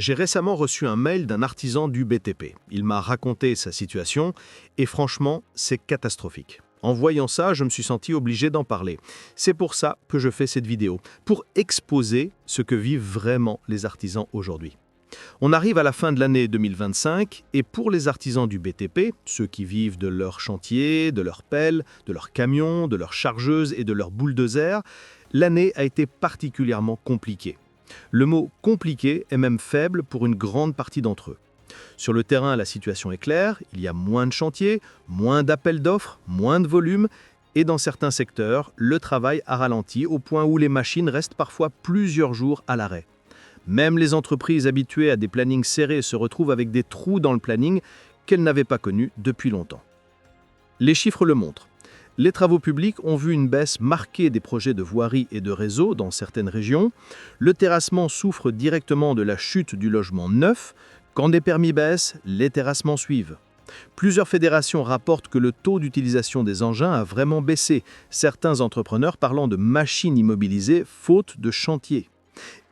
J'ai récemment reçu un mail d'un artisan du BTP. Il m'a raconté sa situation et franchement, c'est catastrophique. En voyant ça, je me suis senti obligé d'en parler. C'est pour ça que je fais cette vidéo, pour exposer ce que vivent vraiment les artisans aujourd'hui. On arrive à la fin de l'année 2025 et pour les artisans du BTP, ceux qui vivent de leur chantier, de leurs pelles, de leurs camions, de leurs chargeuses et de leurs bulldozers, l'année a été particulièrement compliquée. Le mot « compliqué » est même faible pour une grande partie d'entre eux. Sur le terrain, la situation est claire, il y a moins de chantiers, moins d'appels d'offres, moins de volume, et dans certains secteurs, le travail a ralenti au point où les machines restent parfois plusieurs jours à l'arrêt. Même les entreprises habituées à des plannings serrés se retrouvent avec des trous dans le planning qu'elles n'avaient pas connus depuis longtemps. Les chiffres le montrent. Les travaux publics ont vu une baisse marquée des projets de voirie et de réseau dans certaines régions. Le terrassement souffre directement de la chute du logement neuf. Quand des permis baissent, les terrassements suivent. Plusieurs fédérations rapportent que le taux d'utilisation des engins a vraiment baissé, certains entrepreneurs parlant de machines immobilisées faute de chantier.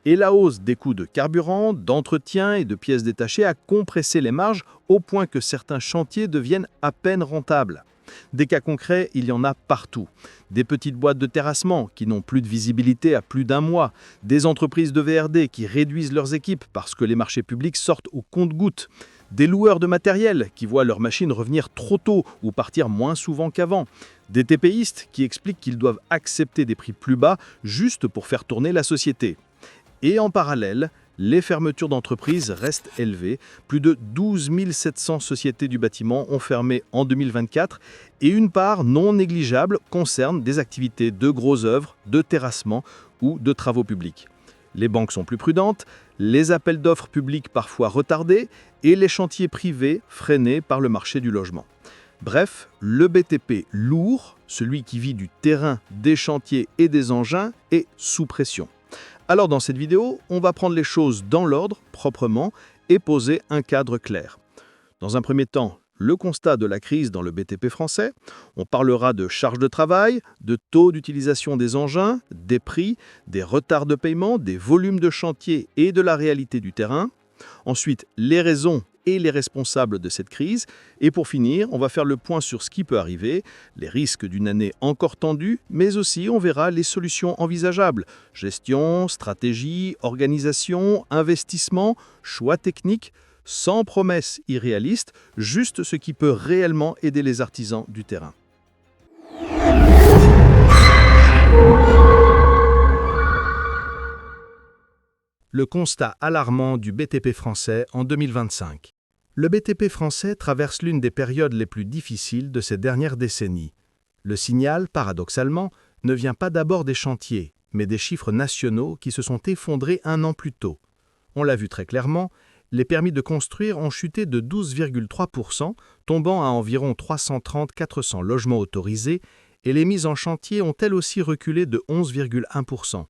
Et la hausse des coûts de carburant, d'entretien et de pièces détachées a compressé les marges au point que certains chantiers deviennent à peine rentables. Des cas concrets, il y en a partout. Des petites boîtes de terrassement qui n'ont plus de visibilité à plus d'un mois. Des entreprises de VRD qui réduisent leurs équipes parce que les marchés publics sortent au compte-gouttes. Des loueurs de matériel qui voient leurs machines revenir trop tôt ou partir moins souvent qu'avant. Des TPistes qui expliquent qu'ils doivent accepter des prix plus bas juste pour faire tourner la société. Et en parallèle, les fermetures d'entreprises restent élevées. Plus de 12 700 sociétés du bâtiment ont fermé en 2024 et une part non négligeable concerne des activités de gros œuvres, de terrassement ou de travaux publics. Les banques sont plus prudentes, les appels d'offres publics parfois retardés et les chantiers privés freinés par le marché du logement. Bref, le BTP lourd, celui qui vit du terrain, des chantiers et des engins, est sous pression. Alors dans cette vidéo, on va prendre les choses dans l'ordre, proprement, et poser un cadre clair. Dans un premier temps, le constat de la crise dans le BTP français. On parlera de charges de travail, de taux d'utilisation des engins, des prix, des retards de paiement, des volumes de chantier et de la réalité du terrain. Ensuite, les raisons et les responsables de cette crise. Et pour finir, on va faire le point sur ce qui peut arriver, les risques d'une année encore tendue, mais aussi on verra les solutions envisageables. Gestion, stratégie, organisation, investissement, choix techniques, sans promesses irréalistes, juste ce qui peut réellement aider les artisans du terrain. Le constat alarmant du BTP français en 2025. Le BTP français traverse l'une des périodes les plus difficiles de ces dernières décennies. Le signal, paradoxalement, ne vient pas d'abord des chantiers, mais des chiffres nationaux qui se sont effondrés un an plus tôt. On l'a vu très clairement, les permis de construire ont chuté de 12,3%, tombant à environ 330-400 logements autorisés, et les mises en chantier ont elles aussi reculé de 11,1%.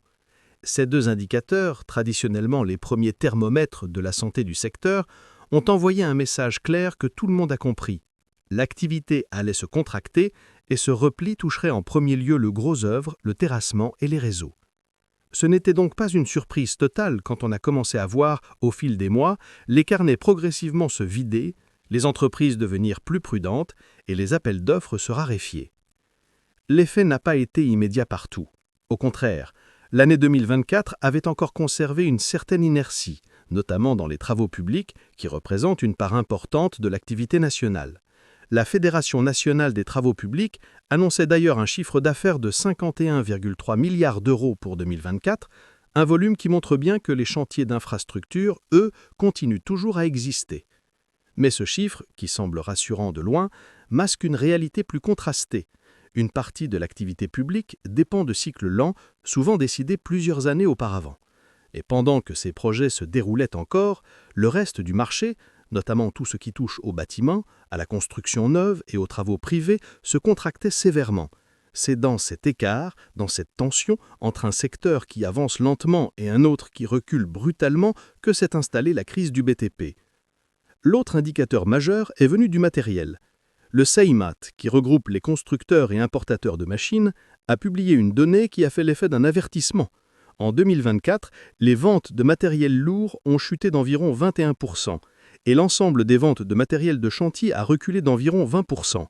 Ces deux indicateurs, traditionnellement les premiers thermomètres de la santé du secteur, ont envoyé un message clair que tout le monde a compris. L'activité allait se contracter et ce repli toucherait en premier lieu le gros œuvre, le terrassement et les réseaux. Ce n'était donc pas une surprise totale quand on a commencé à voir, au fil des mois, les carnets progressivement se vider, les entreprises devenir plus prudentes et les appels d'offres se raréfier. L'effet n'a pas été immédiat partout. Au contraire, l'année 2024 avait encore conservé une certaine inertie, notamment dans les travaux publics, qui représentent une part importante de l'activité nationale. La Fédération nationale des travaux publics annonçait d'ailleurs un chiffre d'affaires de 51,3 milliards d'euros pour 2024, un volume qui montre bien que les chantiers d'infrastructure, eux, continuent toujours à exister. Mais ce chiffre, qui semble rassurant de loin, masque une réalité plus contrastée. Une partie de l'activité publique dépend de cycles lents, souvent décidés plusieurs années auparavant. Et pendant que ces projets se déroulaient encore, le reste du marché, notamment tout ce qui touche au bâtiment, à la construction neuve et aux travaux privés, se contractait sévèrement. C'est dans cet écart, dans cette tension entre un secteur qui avance lentement et un autre qui recule brutalement que s'est installée la crise du BTP. L'autre indicateur majeur est venu du matériel. Le CEIMAT, qui regroupe les constructeurs et importateurs de machines, a publié une donnée qui a fait l'effet d'un avertissement. En 2024, les ventes de matériel lourd ont chuté d'environ 21%, et l'ensemble des ventes de matériel de chantier a reculé d'environ 20%.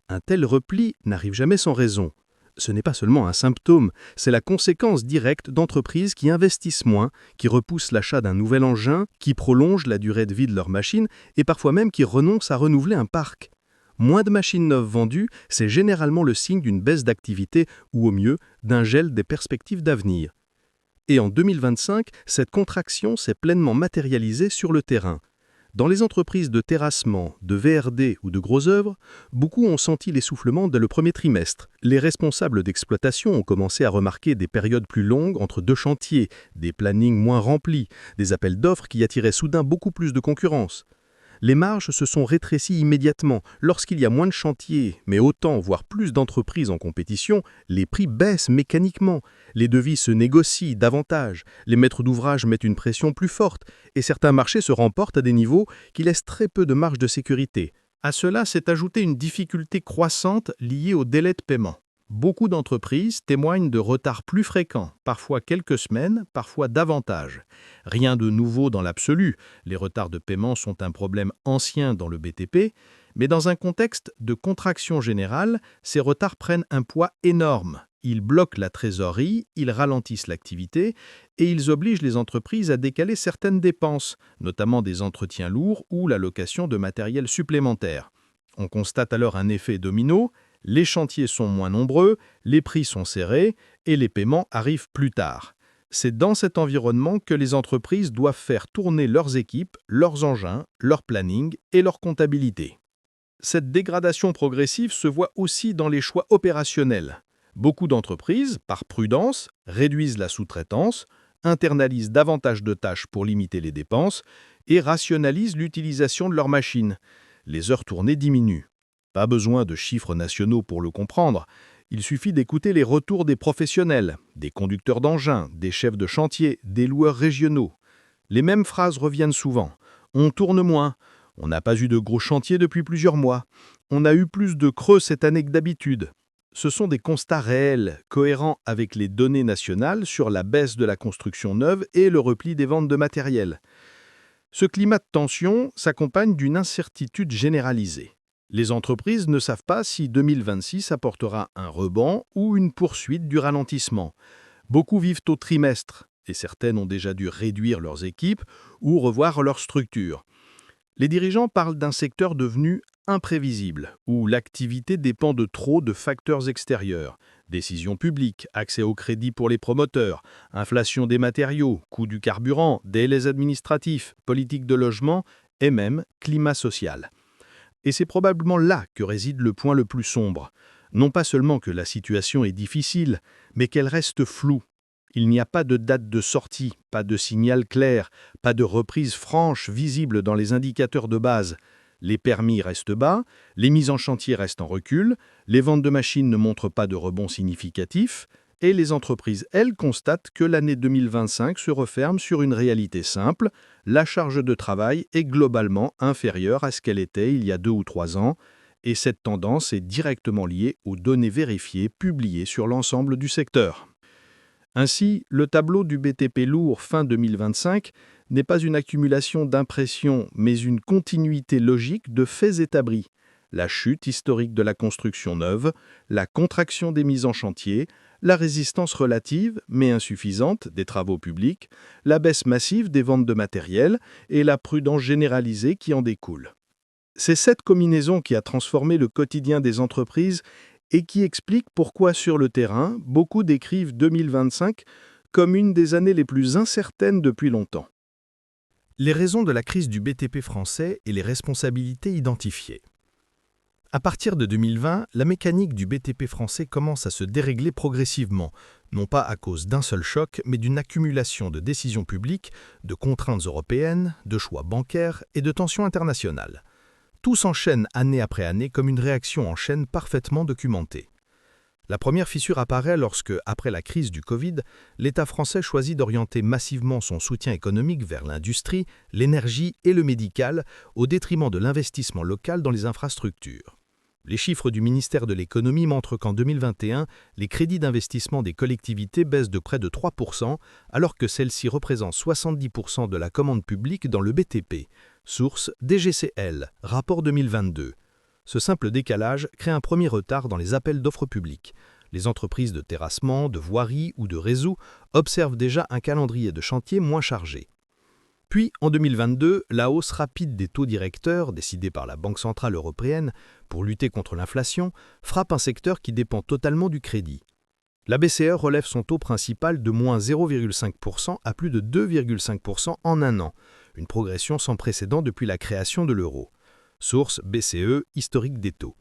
Un tel repli n'arrive jamais sans raison. Ce n'est pas seulement un symptôme, c'est la conséquence directe d'entreprises qui investissent moins, qui repoussent l'achat d'un nouvel engin, qui prolongent la durée de vie de leur machine et parfois même qui renoncent à renouveler un parc. Moins de machines neuves vendues, c'est généralement le signe d'une baisse d'activité ou au mieux d'un gel des perspectives d'avenir. Et en 2025, cette contraction s'est pleinement matérialisée sur le terrain. Dans les entreprises de terrassement, de VRD ou de gros œuvres, beaucoup ont senti l'essoufflement dès le premier trimestre. Les responsables d'exploitation ont commencé à remarquer des périodes plus longues entre deux chantiers, des plannings moins remplis, des appels d'offres qui attiraient soudain beaucoup plus de concurrence. Les marges se sont rétrécies immédiatement. Lorsqu'il y a moins de chantiers, mais autant, voire plus d'entreprises en compétition, les prix baissent mécaniquement. Les devis se négocient davantage, les maîtres d'ouvrage mettent une pression plus forte, et certains marchés se remportent à des niveaux qui laissent très peu de marge de sécurité. À cela s'est ajoutée une difficulté croissante liée au délai de paiement. Beaucoup d'entreprises témoignent de retards plus fréquents, parfois quelques semaines, parfois davantage. Rien de nouveau dans l'absolu, les retards de paiement sont un problème ancien dans le BTP, mais dans un contexte de contraction générale, ces retards prennent un poids énorme. Ils bloquent la trésorerie, ils ralentissent l'activité et ils obligent les entreprises à décaler certaines dépenses, notamment des entretiens lourds ou la location de matériel supplémentaire. On constate alors un effet domino. Les chantiers sont moins nombreux, les prix sont serrés et les paiements arrivent plus tard. C'est dans cet environnement que les entreprises doivent faire tourner leurs équipes, leurs engins, leur planning et leur comptabilité. Cette dégradation progressive se voit aussi dans les choix opérationnels. Beaucoup d'entreprises, par prudence, réduisent la sous-traitance, internalisent davantage de tâches pour limiter les dépenses et rationalisent l'utilisation de leurs machines. Les heures tournées diminuent. Pas besoin de chiffres nationaux pour le comprendre. Il suffit d'écouter les retours des professionnels, des conducteurs d'engins, des chefs de chantier, des loueurs régionaux. Les mêmes phrases reviennent souvent. On tourne moins. On n'a pas eu de gros chantiers depuis plusieurs mois. On a eu plus de creux cette année que d'habitude. Ce sont des constats réels, cohérents avec les données nationales sur la baisse de la construction neuve et le repli des ventes de matériel. Ce climat de tension s'accompagne d'une incertitude généralisée. Les entreprises ne savent pas si 2026 apportera un rebond ou une poursuite du ralentissement. Beaucoup vivent au trimestre, et certaines ont déjà dû réduire leurs équipes ou revoir leur structure. Les dirigeants parlent d'un secteur devenu imprévisible, où l'activité dépend de trop de facteurs extérieurs. Décisions publiques, accès au crédit pour les promoteurs, inflation des matériaux, coût du carburant, délais administratifs, politique de logement et même climat social. Et c'est probablement là que réside le point le plus sombre. Non pas seulement que la situation est difficile, mais qu'elle reste floue. Il n'y a pas de date de sortie, pas de signal clair, pas de reprise franche visible dans les indicateurs de base. Les permis restent bas, les mises en chantier restent en recul, les ventes de machines ne montrent pas de rebond significatif, et les entreprises, elles, constatent que l'année 2025 se referme sur une réalité simple. La charge de travail est globalement inférieure à ce qu'elle était il y a 2 ou 3 ans, et cette tendance est directement liée aux données vérifiées publiées sur l'ensemble du secteur. Ainsi, le tableau du BTP lourd fin 2025 n'est pas une accumulation d'impressions, mais une continuité logique de faits établis. La chute historique de la construction neuve, la contraction des mises en chantier, la résistance relative, mais insuffisante, des travaux publics, la baisse massive des ventes de matériel et la prudence généralisée qui en découle. C'est cette combinaison qui a transformé le quotidien des entreprises et qui explique pourquoi, sur le terrain, beaucoup décrivent 2025 comme une des années les plus incertaines depuis longtemps. Les raisons de la crise du BTP français et les responsabilités identifiées. À partir de 2020, la mécanique du BTP français commence à se dérégler progressivement, non pas à cause d'un seul choc, mais d'une accumulation de décisions publiques, de contraintes européennes, de choix bancaires et de tensions internationales. Tout s'enchaîne année après année comme une réaction en chaîne parfaitement documentée. La première fissure apparaît lorsque, après la crise du Covid, l'État français choisit d'orienter massivement son soutien économique vers l'industrie, l'énergie et le médical, au détriment de l'investissement local dans les infrastructures. Les chiffres du ministère de l'économie montrent qu'en 2021, les crédits d'investissement des collectivités baissent de près de 3%, alors que celles-ci représentent 70% de la commande publique dans le BTP. Source DGCL, rapport 2022. Ce simple décalage crée un premier retard dans les appels d'offres publiques. Les entreprises de terrassement, de voirie ou de réseau observent déjà un calendrier de chantier moins chargé. Puis, en 2022, la hausse rapide des taux directeurs, décidée par la Banque centrale européenne pour lutter contre l'inflation, frappe un secteur qui dépend totalement du crédit. La BCE relève son taux principal de moins 0,5% à plus de 2,5% en un an, une progression sans précédent depuis la création de l'euro. Source BCE, historique des taux.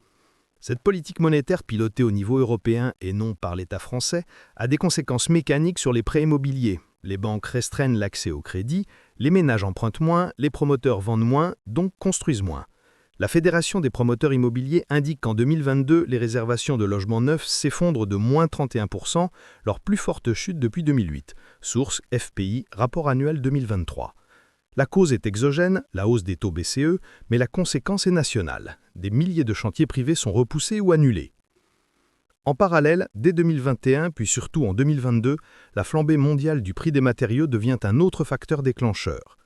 Cette politique monétaire pilotée au niveau européen et non par l'État français a des conséquences mécaniques sur les prêts immobiliers. Les banques restreignent l'accès au crédit, les ménages empruntent moins, les promoteurs vendent moins, donc construisent moins. La Fédération des promoteurs immobiliers indique qu'en 2022, les réservations de logements neufs s'effondrent de moins 31%, leur plus forte chute depuis 2008. Source FPI, rapport annuel 2023. La cause est exogène, la hausse des taux BCE, mais la conséquence est nationale. Des milliers de chantiers privés sont repoussés ou annulés. En parallèle, dès 2021, puis surtout en 2022, la flambée mondiale du prix des matériaux devient un autre facteur déclencheur.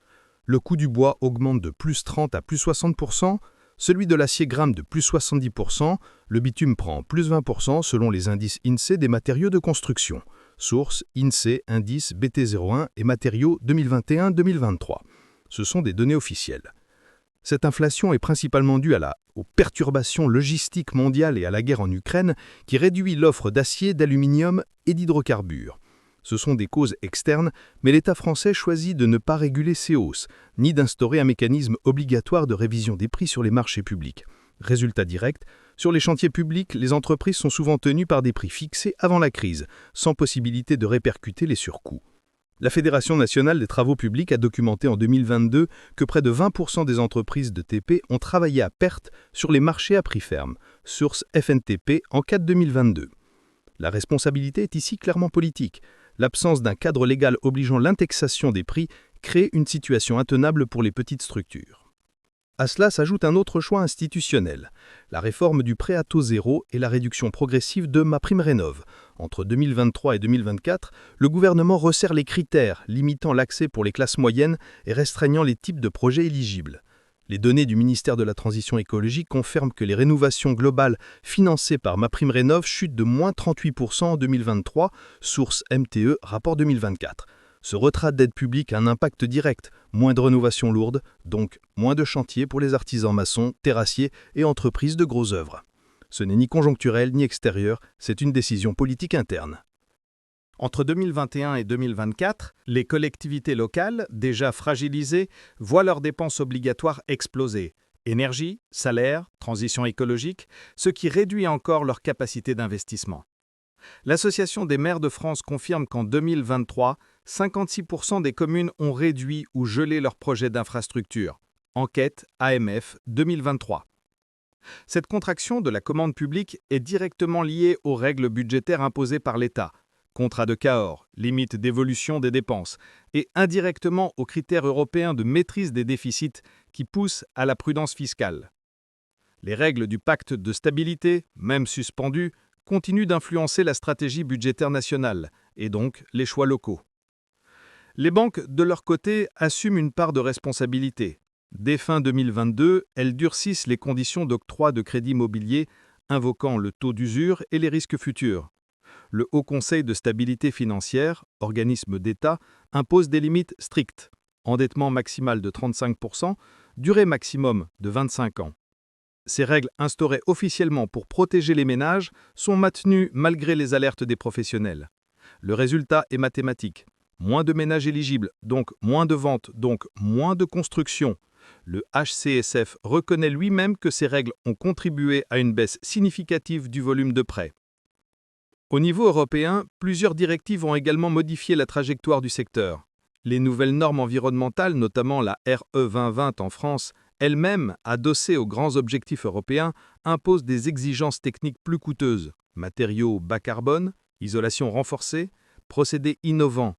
Le coût du bois augmente de plus 30 à plus 60%, celui de l'acier grimpe de plus 70%, le bitume prend plus 20% selon les indices INSEE des matériaux de construction. Source INSEE, indice BT01 et matériaux 2021-2023. Ce sont des données officielles. Cette inflation est principalement due aux perturbations logistiques mondiales et à la guerre en Ukraine qui réduit l'offre d'acier, d'aluminium et d'hydrocarbures. Ce sont des causes externes, mais l'État français choisit de ne pas réguler ces hausses, ni d'instaurer un mécanisme obligatoire de révision des prix sur les marchés publics. Résultat direct, sur les chantiers publics, les entreprises sont souvent tenues par des prix fixés avant la crise, sans possibilité de répercuter les surcoûts. La Fédération nationale des travaux publics a documenté en 2022 que près de 20% des entreprises de TP ont travaillé à perte sur les marchés à prix ferme, source FNTP en 2022. La responsabilité est ici clairement politique. L'absence d'un cadre légal obligeant l'indexation des prix crée une situation intenable pour les petites structures. À cela s'ajoute un autre choix institutionnel, la réforme du prêt à taux zéro et la réduction progressive de MaPrimeRénov'. Entre 2023 et 2024, le gouvernement resserre les critères, limitant l'accès pour les classes moyennes et restreignant les types de projets éligibles. Les données du ministère de la Transition écologique confirment que les rénovations globales financées par MaPrimeRénov' chutent de moins 38% en 2023, source MTE, rapport 2024. Ce retrait d'aide publique a un impact direct, moins de rénovations lourdes, donc moins de chantiers pour les artisans maçons, terrassiers et entreprises de gros œuvres. Ce n'est ni conjoncturel ni extérieur, c'est une décision politique interne. Entre 2021 et 2024, les collectivités locales, déjà fragilisées, voient leurs dépenses obligatoires exploser. Énergie, salaire, transition écologique, ce qui réduit encore leur capacité d'investissement. L'Association des maires de France confirme qu'en 2023, 56% des communes ont réduit ou gelé leurs projets d'infrastructure. Enquête AMF 2023. Cette contraction de la commande publique est directement liée aux règles budgétaires imposées par l'État, contrat de Cahors, limite d'évolution des dépenses, et indirectement aux critères européens de maîtrise des déficits qui poussent à la prudence fiscale. Les règles du pacte de stabilité, même suspendues, continuent d'influencer la stratégie budgétaire nationale, et donc les choix locaux. Les banques, de leur côté, assument une part de responsabilité. Dès fin 2022, elles durcissent les conditions d'octroi de crédit immobilier, invoquant le taux d'usure et les risques futurs. Le Haut Conseil de stabilité financière, organisme d'État, impose des limites strictes. Endettement maximal de 35%, durée maximum de 25 ans. Ces règles instaurées officiellement pour protéger les ménages sont maintenues malgré les alertes des professionnels. Le résultat est mathématique. Moins de ménages éligibles, donc moins de ventes, donc moins de construction. Le HCSF reconnaît lui-même que ces règles ont contribué à une baisse significative du volume de prêts. Au niveau européen, plusieurs directives ont également modifié la trajectoire du secteur. Les nouvelles normes environnementales, notamment la RE 2020 en France, elles-mêmes, adossées aux grands objectifs européens, imposent des exigences techniques plus coûteuses. Matériaux bas carbone, isolation renforcée, procédés innovants.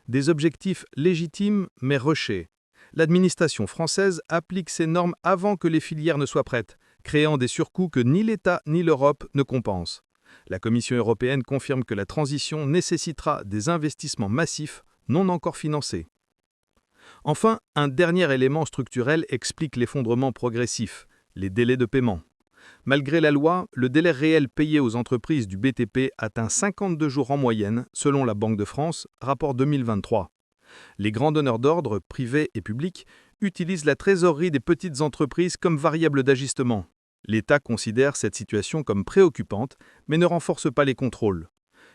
Des objectifs légitimes mais rushés. L'administration française applique ces normes avant que les filières ne soient prêtes, créant des surcoûts que ni l'État ni l'Europe ne compensent. La Commission européenne confirme que la transition nécessitera des investissements massifs non encore financés. Enfin, un dernier élément structurel explique l'effondrement progressif, les délais de paiement. Malgré la loi, le délai réel payé aux entreprises du BTP atteint 52 jours en moyenne, selon la Banque de France, rapport 2023. Les grands donneurs d'ordre, privés et publics, utilisent la trésorerie des petites entreprises comme variable d'ajustement. L'État considère cette situation comme préoccupante, mais ne renforce pas les contrôles.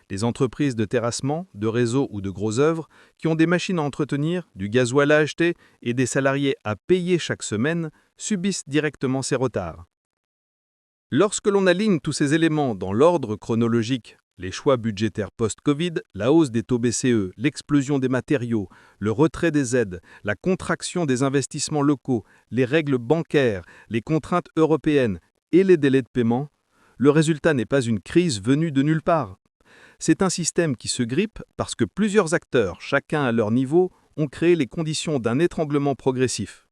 Les entreprises de terrassement, de réseau ou de gros œuvres, qui ont des machines à entretenir, du gasoil à acheter et des salariés à payer chaque semaine, subissent directement ces retards. Lorsque l'on aligne tous ces éléments dans l'ordre chronologique, les choix budgétaires post-Covid, la hausse des taux BCE, l'explosion des matériaux, le retrait des aides, la contraction des investissements locaux, les règles bancaires, les contraintes européennes et les délais de paiement, le résultat n'est pas une crise venue de nulle part. C'est un système qui se grippe parce que plusieurs acteurs, chacun à leur niveau, ont créé les conditions d'un étranglement progressif.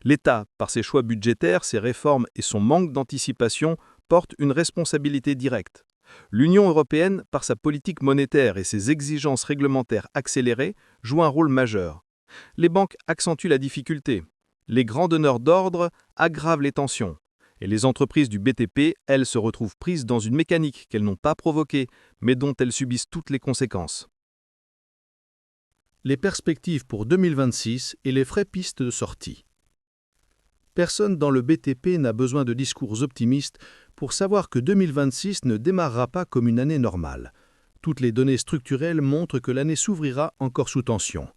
L'État, par ses choix budgétaires, ses réformes et son manque d'anticipation, porte une responsabilité directe. L'Union européenne, par sa politique monétaire et ses exigences réglementaires accélérées, joue un rôle majeur. Les banques accentuent la difficulté. Les grands donneurs d'ordre aggravent les tensions. Et les entreprises du BTP, elles, se retrouvent prises dans une mécanique qu'elles n'ont pas provoquée, mais dont elles subissent toutes les conséquences. Les perspectives pour 2026 et les vraies pistes de sortie. Personne dans le BTP n'a besoin de discours optimistes pour savoir que 2026 ne démarrera pas comme une année normale. Toutes les données structurelles montrent que l'année s'ouvrira encore sous tension.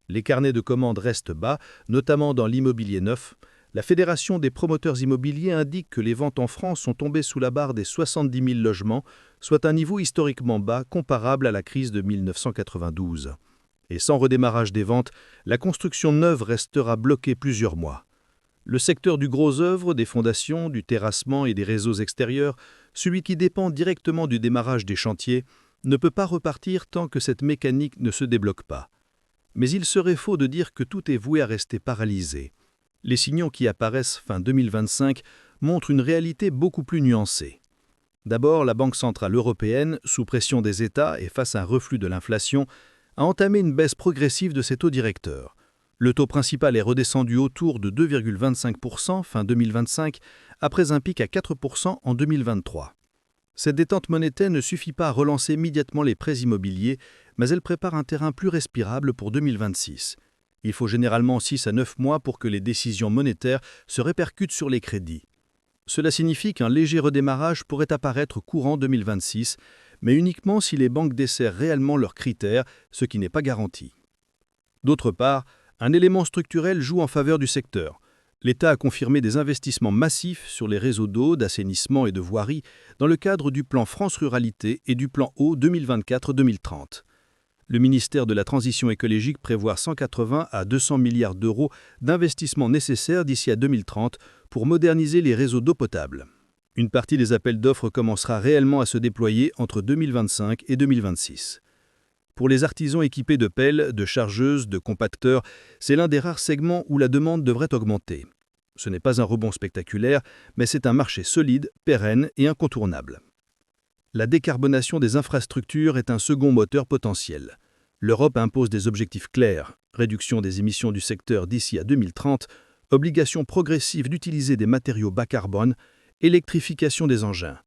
Les carnets de commandes restent bas, notamment dans l'immobilier neuf. La Fédération des promoteurs immobiliers indique que les ventes en France sont tombées sous la barre des 70 000 logements, soit un niveau historiquement bas comparable à la crise de 1992. Et sans redémarrage des ventes, la construction neuve restera bloquée plusieurs mois. Le secteur du gros œuvre, des fondations, du terrassement et des réseaux extérieurs, celui qui dépend directement du démarrage des chantiers, ne peut pas repartir tant que cette mécanique ne se débloque pas. Mais il serait faux de dire que tout est voué à rester paralysé. Les signaux qui apparaissent fin 2025 montrent une réalité beaucoup plus nuancée. D'abord, la Banque centrale européenne, sous pression des États et face à un reflux de l'inflation, a entamé une baisse progressive de ses taux directeurs. Le taux principal est redescendu autour de 2,25% fin 2025, après un pic à 4% en 2023. Cette détente monétaire ne suffit pas à relancer immédiatement les prêts immobiliers, mais elle prépare un terrain plus respirable pour 2026. Il faut généralement 6 à 9 mois pour que les décisions monétaires se répercutent sur les crédits. Cela signifie qu'un léger redémarrage pourrait apparaître courant 2026, mais uniquement si les banques desserrent réellement leurs critères, ce qui n'est pas garanti. D'autre part, un élément structurel joue en faveur du secteur. L'État a confirmé des investissements massifs sur les réseaux d'eau, d'assainissement et de voirie dans le cadre du plan France Ruralité et du plan Eau 2024-2030. Le ministère de la Transition écologique prévoit 180 à 200 milliards d'euros d'investissements nécessaires d'ici à 2030 pour moderniser les réseaux d'eau potable. Une partie des appels d'offres commencera réellement à se déployer entre 2025 et 2026. Pour les artisans équipés de pelles, de chargeuses, de compacteurs, c'est l'un des rares segments où la demande devrait augmenter. Ce n'est pas un rebond spectaculaire, mais c'est un marché solide, pérenne et incontournable. La décarbonation des infrastructures est un second moteur potentiel. L'Europe impose des objectifs clairs, réduction des émissions du secteur d'ici à 2030, obligation progressive d'utiliser des matériaux bas carbone, électrification des engins.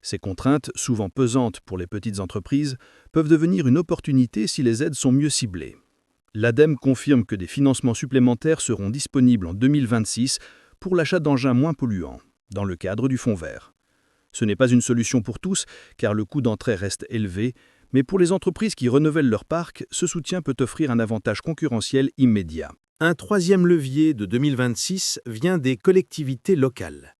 Ces contraintes, souvent pesantes pour les petites entreprises, peuvent devenir une opportunité si les aides sont mieux ciblées. L'ADEME confirme que des financements supplémentaires seront disponibles en 2026 pour l'achat d'engins moins polluants, dans le cadre du Fonds vert. Ce n'est pas une solution pour tous, car le coût d'entrée reste élevé, mais pour les entreprises qui renouvellent leur parc, ce soutien peut offrir un avantage concurrentiel immédiat. Un troisième levier de 2026 vient des collectivités locales.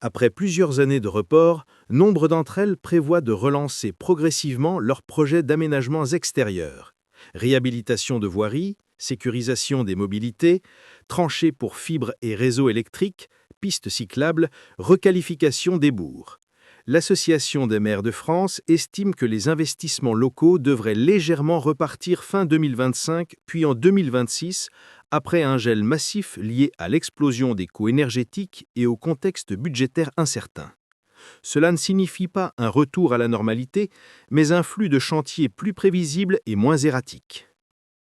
Après plusieurs années de report, nombre d'entre elles prévoient de relancer progressivement leurs projets d'aménagements extérieurs. Réhabilitation de voiries, sécurisation des mobilités, tranchées pour fibres et réseaux électriques, pistes cyclables, requalification des bourgs. L'Association des maires de France estime que les investissements locaux devraient légèrement repartir fin 2025 puis en 2026 après un gel massif lié à l'explosion des coûts énergétiques et au contexte budgétaire incertain. Cela ne signifie pas un retour à la normalité, mais un flux de chantiers plus prévisible et moins erratique.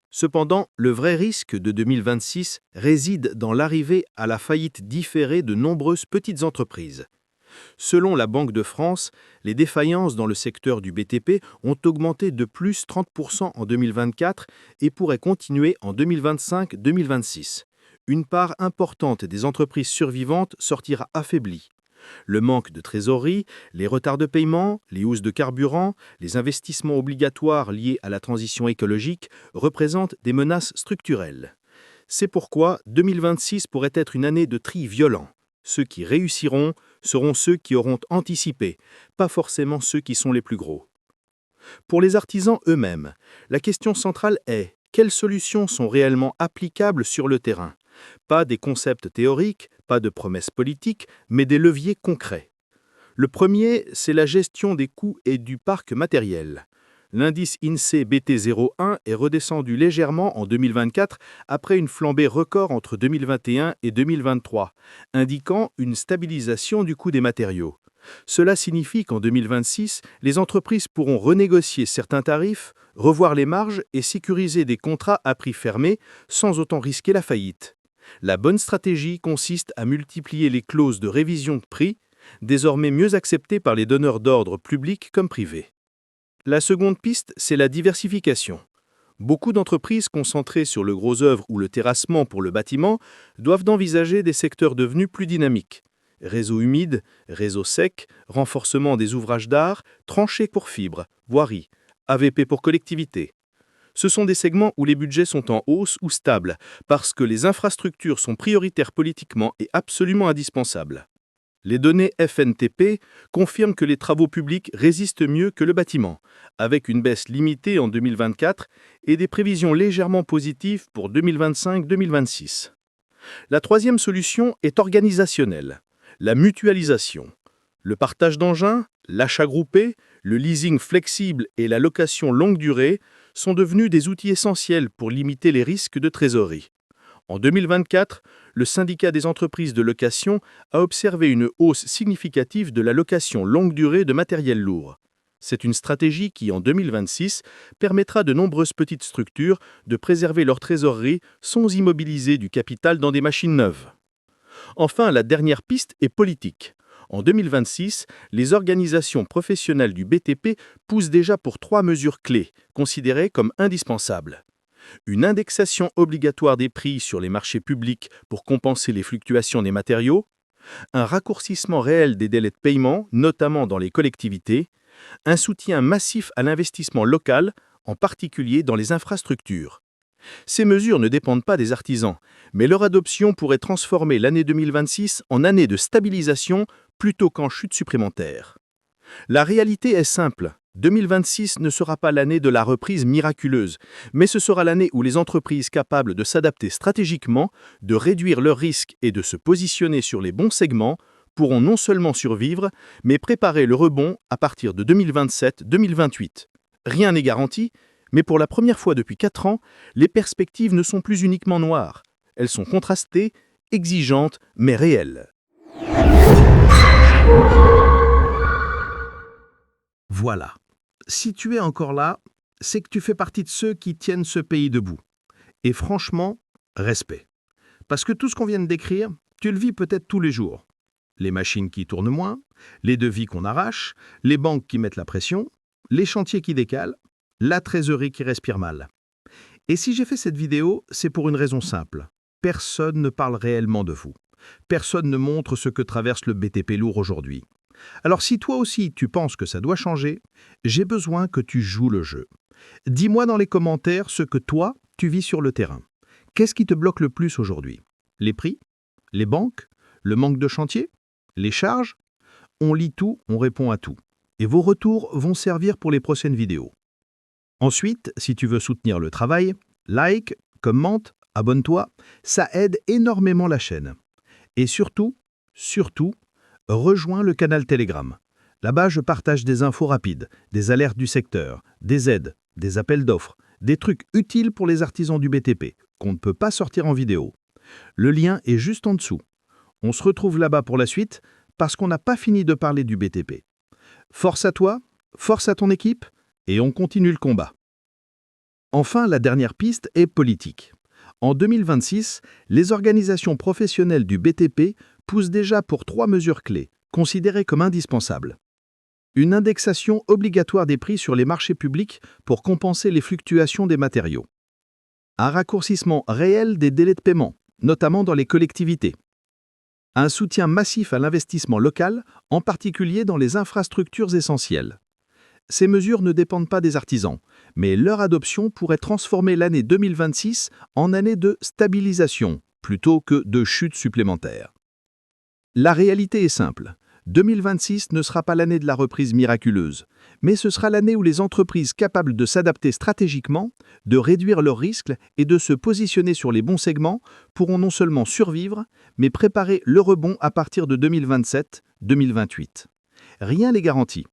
Cependant, le vrai risque de 2026 réside dans l'arrivée à la faillite différée de nombreuses petites entreprises. Selon la Banque de France, les défaillances dans le secteur du BTP ont augmenté de plus 30% en 2024 et pourraient continuer en 2025-2026. Une part importante des entreprises survivantes sortira affaiblie. Le manque de trésorerie, les retards de paiement, les hausses de carburant, les investissements obligatoires liés à la transition écologique représentent des menaces structurelles. C'est pourquoi 2026 pourrait être une année de tri violent. Ceux qui réussiront seront ceux qui auront anticipé, pas forcément ceux qui sont les plus gros. Pour les artisans eux-mêmes, la question centrale est: quelles solutions sont réellement applicables sur le terrain ? Pas des concepts théoriques, pas de promesses politiques, mais des leviers concrets. Le premier, c'est la gestion des coûts et du parc matériel. L'indice INSEE BT01 est redescendu légèrement en 2024 après une flambée record entre 2021 et 2023, indiquant une stabilisation du coût des matériaux. Cela signifie qu'en 2026, les entreprises pourront renégocier certains tarifs, revoir les marges et sécuriser des contrats à prix fermés sans autant risquer la faillite. La bonne stratégie consiste à multiplier les clauses de révision de prix, désormais mieux acceptées par les donneurs d'ordre publics comme privés. La seconde piste, c'est la diversification. Beaucoup d'entreprises concentrées sur le gros œuvre ou le terrassement pour le bâtiment doivent envisager des secteurs devenus plus dynamiques. Réseau humide, réseau sec, renforcement des ouvrages d'art, tranchées pour fibres, voirie, AVP pour collectivité. Ce sont des segments où les budgets sont en hausse ou stables, parce que les infrastructures sont prioritaires politiquement et absolument indispensables. Les données FNTP confirment que les travaux publics résistent mieux que le bâtiment, avec une baisse limitée en 2024 et des prévisions légèrement positives pour 2025-2026. La troisième solution est organisationnelle, la mutualisation. Le partage d'engins, l'achat groupé, le leasing flexible et la location longue durée sont devenus des outils essentiels pour limiter les risques de trésorerie. En 2024, le syndicat des entreprises de location a observé une hausse significative de la location longue durée de matériel lourd. C'est une stratégie qui, en 2026, permettra de nombreuses petites structures de préserver leur trésorerie sans immobiliser du capital dans des machines neuves. Enfin, la dernière piste est politique. En 2026, les organisations professionnelles du BTP poussent déjà pour 3 mesures clés, considérées comme indispensables. Une indexation obligatoire des prix sur les marchés publics pour compenser les fluctuations des matériaux, un raccourcissement réel des délais de paiement, notamment dans les collectivités, un soutien massif à l'investissement local, en particulier dans les infrastructures. Ces mesures ne dépendent pas des artisans, mais leur adoption pourrait transformer l'année 2026 en année de stabilisation plutôt qu'en chute supplémentaire. La réalité est simple. 2026 ne sera pas l'année de la reprise miraculeuse, mais ce sera l'année où les entreprises capables de s'adapter stratégiquement, de réduire leurs risques et de se positionner sur les bons segments pourront non seulement survivre, mais préparer le rebond à partir de 2027-2028. Rien n'est garanti, mais pour la première fois depuis 4 ans, les perspectives ne sont plus uniquement noires. Elles sont contrastées, exigeantes, mais réelles. Voilà. Si tu es encore là, c'est que tu fais partie de ceux qui tiennent ce pays debout. Et franchement, respect. Parce que tout ce qu'on vient de décrire, tu le vis peut-être tous les jours. Les machines qui tournent moins, les devis qu'on arrache, les banques qui mettent la pression, les chantiers qui décalent, la trésorerie qui respire mal. Et si j'ai fait cette vidéo, c'est pour une raison simple. Personne ne parle réellement de vous. Personne ne montre ce que traverse le BTP lourd aujourd'hui. Alors si toi aussi tu penses que ça doit changer, j'ai besoin que tu joues le jeu. Dis-moi dans les commentaires ce que toi, tu vis sur le terrain. Qu'est-ce qui te bloque le plus aujourd'hui ? Les prix ? Les banques ? Le manque de chantier ? Les charges ? On lit tout, on répond à tout. Et vos retours vont servir pour les prochaines vidéos. Ensuite, si tu veux soutenir le travail, like, commente, abonne-toi, ça aide énormément la chaîne. Et surtout, rejoins le canal Telegram. Là-bas, je partage des infos rapides, des alertes du secteur, des aides, des appels d'offres, Des trucs utiles pour les artisans du BTP, qu'on ne peut pas sortir en vidéo. Le lien est juste en dessous. On se retrouve là-bas pour la suite, parce qu'on n'a pas fini de parler du BTP. Force à toi, force à ton équipe, et on continue le combat. Enfin, la dernière piste est politique. En 2026, les organisations professionnelles du BTP poussent déjà pour 3 mesures clés, considérées comme indispensables. Une indexation obligatoire des prix sur les marchés publics pour compenser les fluctuations des matériaux. Un raccourcissement réel des délais de paiement, notamment dans les collectivités. Un soutien massif à l'investissement local, en particulier dans les infrastructures essentielles. Ces mesures ne dépendent pas des artisans, mais leur adoption pourrait transformer l'année 2026 en année de stabilisation, plutôt que de chute supplémentaire. La réalité est simple. 2026 ne sera pas l'année de la reprise miraculeuse, mais ce sera l'année où les entreprises capables de s'adapter stratégiquement, de réduire leurs risques et de se positionner sur les bons segments pourront non seulement survivre, mais préparer le rebond à partir de 2027-2028. Rien n'est garanti.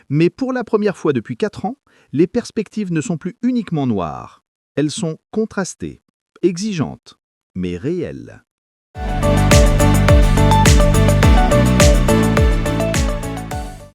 Mais pour la première fois depuis 4 ans, les perspectives ne sont plus uniquement noires. Elles sont contrastées, exigeantes, mais réelles.